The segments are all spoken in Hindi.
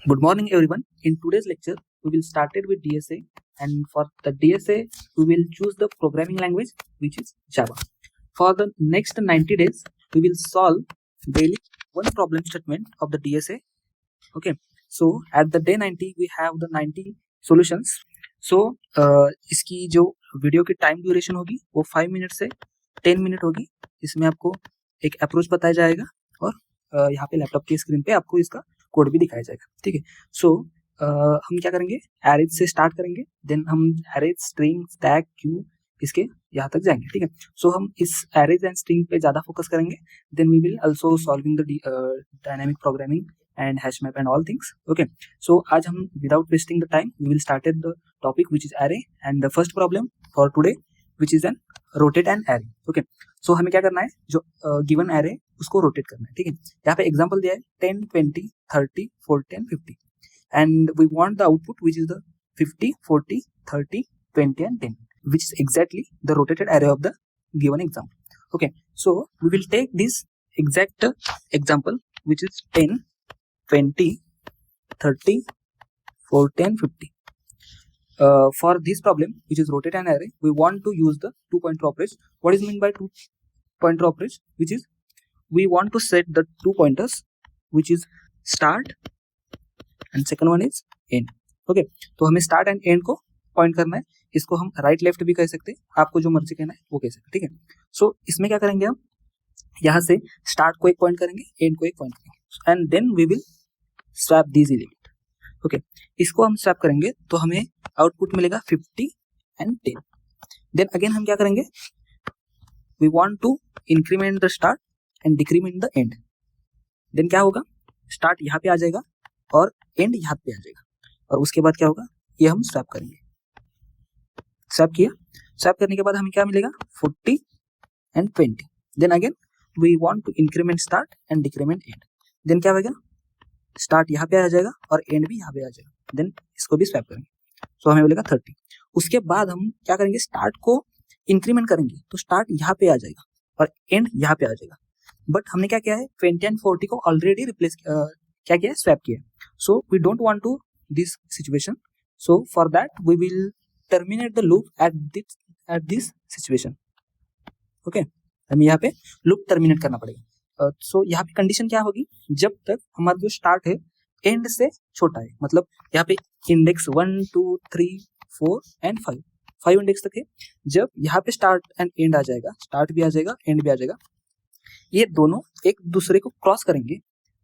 Good morning, everyone. In today's lecture, we will start it with DSA, and for the DSA, we will choose the programming language which is Java. For the next 90 days, we will solve daily one problem statement of the DSA. Okay, so at the day 90, we have the 90 solutions. So इसकी जो वीडियो की टाइम ड्यूरेशन होगी वो 5 मिनट से 10 मिनट होगी. इसमें आपको एक अप्रोच बताया जाएगा और यहाँ पे लैपटॉप की स्क्रीन पे आपको इसका कोड भी दिखाया जाएगा. ठीक है. सो हम क्या करेंगे, एरेज से स्टार्ट करेंगे, देन हम एरेज, स्ट्रिंग, स्टैक, क्यू, इसके यहाँ तक जाएंगे. ठीक है. सो हम इस एरेज एंड स्ट्रिंग पे ज्यादा फोकस करेंगे. Then we will also solving the dynamic programming and hash map and all things. Okay, so आज हम without wasting the time we will start at the topic which is array, and the first problem for today which is an rotate an array. Okay, so हमें क्या करना है, जो given array उसको rotate करना है. ठीक है. यहाँ पे example दिया है 10, 20, 30, 40 and 50, and we want the output which is the 50, 40, 30, 20 and 10, which is exactly the rotated array of the given example. Okay, so we will take this exact example which is 10, 20, 30, 40 and 50. For this problem which is rotate an array, we want to use the two pointer operation. What is meant by two pointer operation? Which is we want to set the two pointers which is start and second one is end. Okay, तो हमें start and end को पॉइंट करना है. इसको हम राइट लेफ्ट भी कह सकते हैं, आपको जो मर्जी कहना है वो कह सकते हैं. ठीक है. सो इसमें क्या करेंगे, हम यहाँ से स्टार्ट को एक पॉइंट करेंगे, एंड को एक पॉइंट करेंगे, and then we will swap these element. Okay, इसको हम स्वैप करेंगे तो हमें आउटपुट मिलेगा 50 एंड 10. देन अगेन हम क्या करेंगे, we want to increment the start and decrement the end. देन क्या होगा, स्टार्ट यहाँ पे आ जाएगा और एंड यहाँ पे आ जाएगा, और उसके बाद क्या होगा, ये हम स्वैप करेंगे. स्वैप किया, स्वैप करने के बाद हमें क्या मिलेगा, 40 and 20. Then again we want to increment start and decrement end. देन क्या होगा, स्टार्ट यहाँ पे आ जाएगा और एंड भी यहाँ पे आ जाएगा. देन इसको भी स्वैप करेंगे, सो हमें मिलेगा 30. उसके बाद हम क्या करेंगे, स्टार्ट को इंक्रीमेंट करेंगे तो स्टार्ट यहाँ पे आ जाएगा और एंड यहाँ पे आ जाएगा. बट हमने क्या किया है, 20 एंड 40 को ऑलरेडी रिप्लेस क्या किया है, स्वैप किया. So we don't want to this situation, so for that we will terminate the loop at this situation. Okay, हमें यहाँ पे लूप टर्मिनेट करना पड़ेगा. सो यहाँ पे कंडीशन क्या होगी, जब तक हमारा जो स्टार्ट है एंड से छोटा है, मतलब यहाँ पे इंडेक्स 1, 2, 3, 4 एंड 5 इंडेक्स तक है. जब यहाँ पे स्टार्ट एंड एंड आ जाएगा, स्टार्ट भी आ जाएगा एंड भी आ जाएगा, ये दोनों एक दूसरे को क्रॉस करेंगे,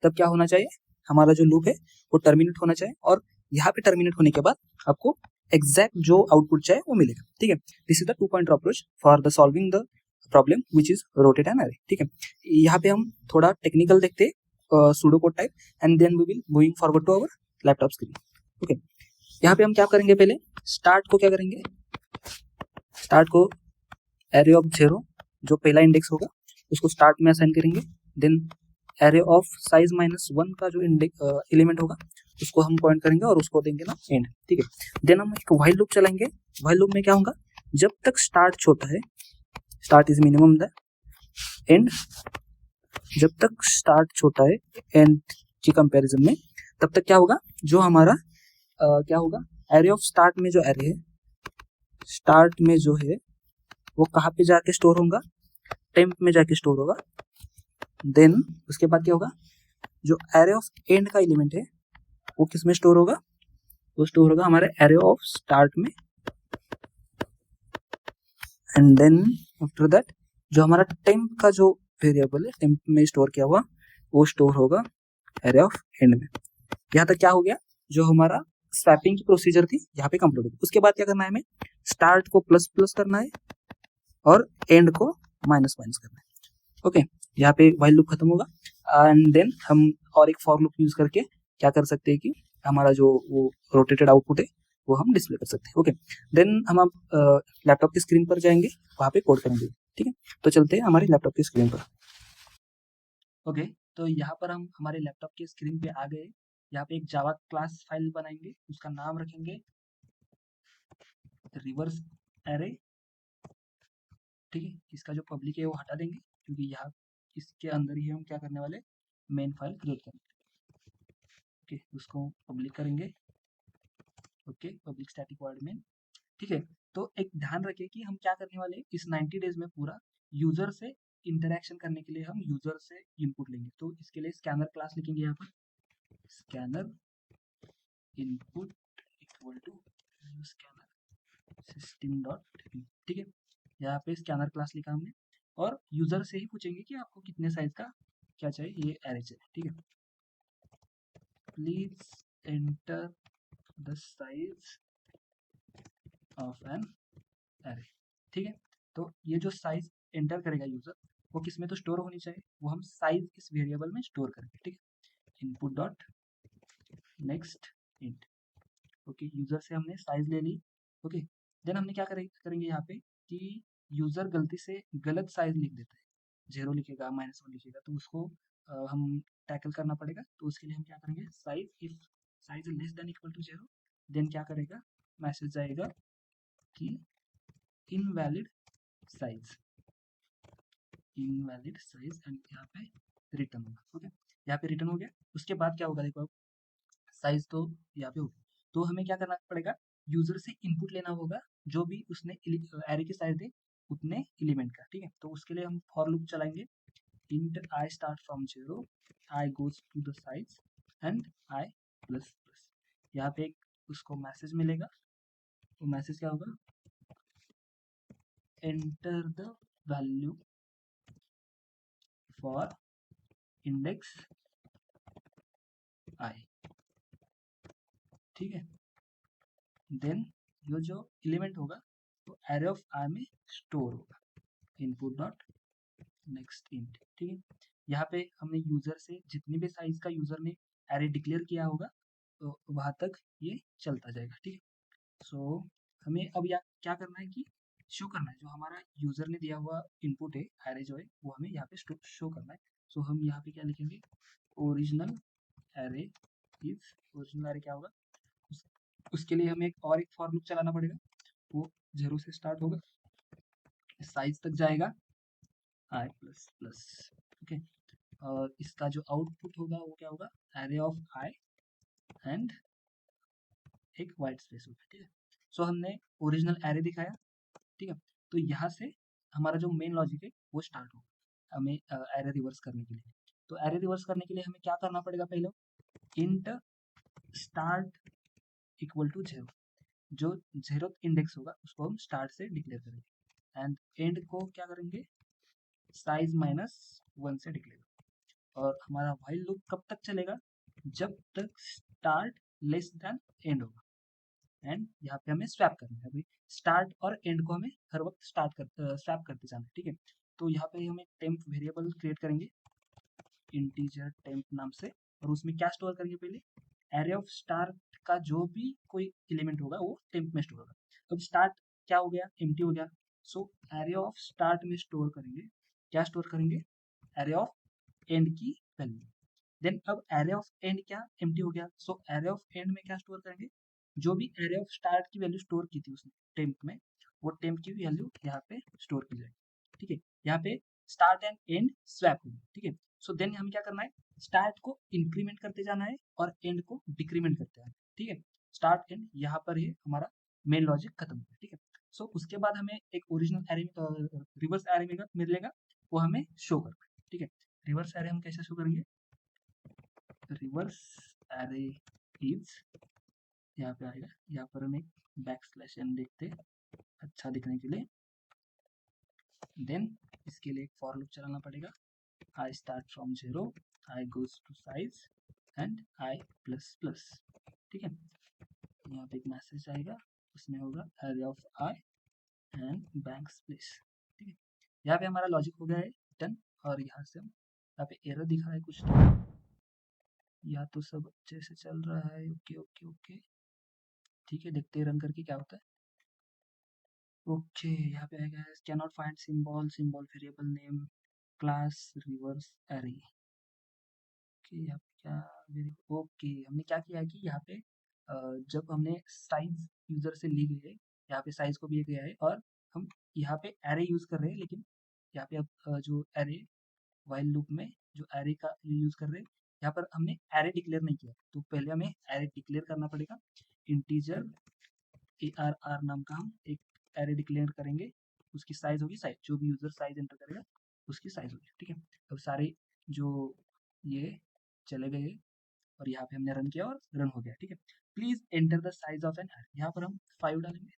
तब क्या होना चाहिए, हमारा जो लूप है वो टर्मिनेट होना चाहिए, और यहाँ पे टर्मिनेट होने के बाद आपको एग्जैक्ट जो आउटपुट चाहिए वो मिलेगा. ठीक है. This is the two pointer approach for the solving the problem which is rotate an array. ठीक है. यहाँ पे हम थोड़ा टेक्निकल देखते हैं, pseudo code type, and then we will going forward to our laptop screen. Okay, यहाँ पे हम क्या करेंगे, पहले स्टार्ट को क्या करेंगे, स्टार्ट को एरे ऑफ 0, जो पहला इंडेक्स होगा उसको स्टार्ट में असाइन करेंगे. देन एरे ऑफ साइज -1 का जो एलिमेंट होगा उसको हम पॉइंट करेंगे और उसको देंगे ना एंड. ठीक है. देन हम एक व्हाइल लूप चलाएंगे. व्हाइल लूप में क्या होगा, जब तक स्टार्ट छोटा है, start is minimum the end, जब तक स्टार्ट छोटा है एंड की कंपैरिजन में, तब तक क्या होगा, जो हमारा क्या होगा, एरे ऑफ स्टार्ट में जो एरे है, स्टार्ट में जो है वो कहाँ पे जाके स्टोर होगा, टेम्प में जाके स्टोर होगा. देन उसके बाद क्या होगा, जो एरे ऑफ एंड का एलिमेंट है वो किस में स्टोर होगा, वो स्टोर होगा हमारे एरे ऑफ स्टार्ट में. एंड देन आफ्टर दैट जो हमारा टेम्प का जो वेरिएबल है, टेम्प में स्टोर किया हुआ, वो स्टोर होगा एरे ऑफ एंड में. यहाँ तक क्या हो गया, जो हमारा स्वैपिंग की प्रोसीजर थी यहाँ पे कंप्लीट होगी. उसके बाद क्या करना है, हमें स्टार्ट को प्लस प्लस करना है और एंड को माइनस माइनस करना है. ओके, यहाँ पे व्हाइल लूप खत्म होगा, एंड देन हम और एक फॉर लूप यूज करके क्या कर सकते हैं कि हमारा जो वो रोटेटेड आउटपुट है वो हम डिस्प्ले कर सकते हैं. ओके, देन हम अब लैपटॉप की स्क्रीन पर जाएंगे, वहाँ पे कोड करेंगे. ठीक है, तो चलते हैं हमारे लैपटॉप की स्क्रीन पर. ओके, तो यहाँ पर हम हमारे लैपटॉप की स्क्रीन पे आ गए. यहाँ पे एक जावा क्लास फाइल बनाएंगे, उसका नाम रखेंगे रिवर्स एरे. ठीक है, इसका जो पब्लिक है वो हटा देंगे, क्योंकि यहाँ इसके अंदर ही हम क्या करने वाले, मेन फाइल क्रिएट करेंगे. ओके, उसको पब्लिक करेंगे। Okay, public static void main. ठीक है, तो एक ध्यान रखें कि हम क्या करने वाले हैं इस 90 डेज में, पूरा यूजर से इंटरेक्शन करने के लिए हम यूजर से इनपुट लेंगे। तो इसके लिए स्कैनर क्लास लिखेंगे यहाँ पर, scanner input equal to scanner system dot. ठीक है, यहाँ पे स्कैनर क्लास लिखा हमने, और यूजर से ही पूछेंगे कि आपको कितने साइज का क्या चाहिए, ये एरे चाहिए। ठीक है, please enter the size of an array. ठीक है, तो ये जो साइज एंटर करेगा यूजर, वो किस में तो स्टोर होनी चाहिए, वो हम साइज इस वेरिएबल में स्टोर करेंगे। ठीक है, input dot next int. Okay, user से हमने साइज ले ली। ओके, देन हमने क्या करेंगे यहाँ पे कि यूजर गलती से गलत साइज लिख देता है, 0 लिखेगा, -1 लिखेगा, तो उसको हम टैकल करना पड़ेगा। तो उसके लिए हम क्या करेंगे, size if size less than equal to 0, then क्या करेगा, मैसेज आएगा कि invalid size, invalid size, and यहाँ पे रिटर्न होगा। ओके, यहाँ पे रिटर्न हो गया। उसके बाद क्या होगा, देखो अब साइज तो यहाँ पे हो गया, तो हमें क्या करना पड़ेगा, यूजर से इनपुट लेना होगा जो भी उसने एरे की साइज दे उतने एलिमेंट का। ठीक है, तो उसके लिए हम फॉर लूप चलाएंगे, int I start from 0, I goes to the size and I plus plus। यहाँ पे एक उसको मैसेज मिलेगा, वो मैसेज क्या होगा, enter the value for index I। ठीक है, देन ये जो एलिमेंट होगा वो एरे ऑफ आई में स्टोर होगा, इनपुट डॉट नेक्स्ट इंट। ठीक है, यहाँ पे हमने यूजर से जितनी भी साइज का यूजर ने एरे डिक्लेयर किया होगा तो वहां तक ये चलता जाएगा। ठीक है, सो हमें अब यहाँ क्या करना है कि शो करना है जो हमारा यूजर ने दिया हुआ इनपुट है, एरे जो है वो हमें यहाँ पे शो करना है। सो हम यहाँ पे क्या लिखेंगे, original array is, original array क्या होगा, उसके लिए हमें एक फॉर लूप चलाना पड़ेगा, वो 0 से स्टार्ट होगा, साइज तक जाएगा i प्लस प्लस। ओके, और इसका जो आउटपुट होगा वो क्या होगा, एरे ऑफ i एंड एक वाइट स्पेस होगा। ठीक है, सो हमने ओरिजिनल एरे दिखाया। ठीक है, तो यहाँ से हमारा जो मेन लॉजिक है वो स्टार्ट होगा हमें एरे रिवर्स करने के लिए। तो एरे रिवर्स करने के लिए हमें क्या करना पड़ेगा, पहले इंट स्टार्ट इक्वल टू 0, जो 0th इंडेक्स होगा उसको हम स्टार्ट से डिक्लेयर करेंगे, एंड एंड को क्या करेंगे, साइज -1 से डिक्लेयर। और हमारा व्हाइल लूप कब तक चलेगा, जब तक स्टार्ट लेस देन एंड होगा, एंड यहाँ पे हमें स्वैप करना है। अभी स्टार्ट और एंड को हमें हर वक्त स्वैप करते जाना है। ठीक है, तो यहाँ पे हम एक टेम्प वेरिएबल क्रिएट करेंगे इंटीजर टेम्प नाम से, और उसमें क्या स्टोर करेंगे, पहले एरे ऑफ स्टार्ट का जो भी कोई एलिमेंट होगा वो टेम्प में स्टोर होगा। अब स्टार्ट क्या हो गया, एम्प्टी हो गया, सो एरे ऑफ स्टार्ट में स्टोर करेंगे, क्या स्टोर करेंगे, एरे ऑफ एंड की वैल्यू। देन अब एरे ऑफ एंड क्या एम्प्टी हो गया, सो एरे ऑफ एंड में क्या स्टोर करेंगे, जो भी एरे ऑफ स्टार्ट की वैल्यू स्टोर की थी उसने टेम्प में, वो टेम्प की वैल्यू यहाँ पे स्टोर की जाएगी। ठीक है, यहाँ पे स्टार्ट एंड एंड स्वैप होगी। ठीक है, सो देन हमें क्या करना है, स्टार्ट को इंक्रीमेंट करते जाना है और एंड को डिक्रीमेंट करते जाना है। ठीक है, स्टार्ट एंड यहाँ पर ही हमारा मेन लॉजिक खत्म होगा। ठीक है, सो उसके बाद हमें एक ओरिजिनल एरे रिवर्स एरे मिलेगा, वो हमें शो करना है। ठीक है, रिवर्स एरे हम कैसे शो करेंगे, रिवर्स एरे इज, यहाँ पे आएगा, यहाँ पर हम एक बैकस्लैश n देखते हैं अच्छा दिखने के लिए। देन इसके लिए एक फॉर लूप चलाना पड़ेगा, i start from 0, i goes to size and i plus plus. ठीक है, यहाँ पे एक मैसेज आएगा, उसमें होगा array of i and bank space. ठीक है, यहाँ पे हमारा लॉजिक हो गया है डन, और यहाँ से हम यहाँ पे एरर दिखा है कुछ, तो या तो सब अच्छे से चल रहा है। ओके ओके ओके, ठीक है, देखते हैं रन करके क्या होता है। ओके, यहाँ पे आएगा can not find symbol, symbol variable name class reverse array. Okay, यहाँ पे क्या, ओके हमने क्या किया है कि यहाँ पे जब हमने साइज यूजर से ली गई है, यहाँ पे साइज को भी गया है, और हम यहाँ पे एरे यूज कर रहे हैं, लेकिन यहाँ पे अब जो एरे वाइल लूप में जो एरे का यूज कर रहे हैं, यहाँ पर हमने एरे डिक्लेयर नहीं किया, तो पहले हमें एरे डिक्लेयर करना पड़ेगा। इंटीजर ARR नाम का हम एक एरे डिक्लेयर करेंगे, उसकी साइज होगी साइज, जो भी यूजर साइज एंटर करेगा उसकी साइज होगी, ठीक है। अब सारे जो ये चले गए और यहाँ पे हमने रन किया और रन हो गया, ठीक है। Please enter the size of an array, यहाँ पर हम 5 डालेंगे,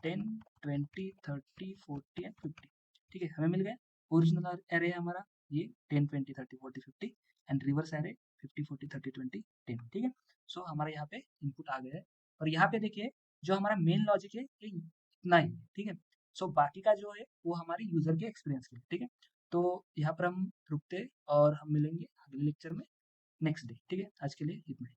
10, 20, 30, 40 एंड 50, ठीक है। हमें मिल गया ओरिजिनल एरे है हमारा ये 10, 20, 30, 40, 50 एंड रिवर्स एरे 50, 40, 30, 20, 10, ठीक है। सो हमारे यहाँ पे इनपुट आ गया है और यहाँ पे देखिए जो हमारा मेन लॉजिक है ये इतना ही, ठीक है। सो बाकी का जो है वो हमारे यूजर के एक्सपीरियंस के लिए, ठीक है। तो यहाँ पर हम रुकते और हम मिलेंगे अगले लेक्चर में नेक्स्ट डे, ठीक है। आज के लिए इतना ही।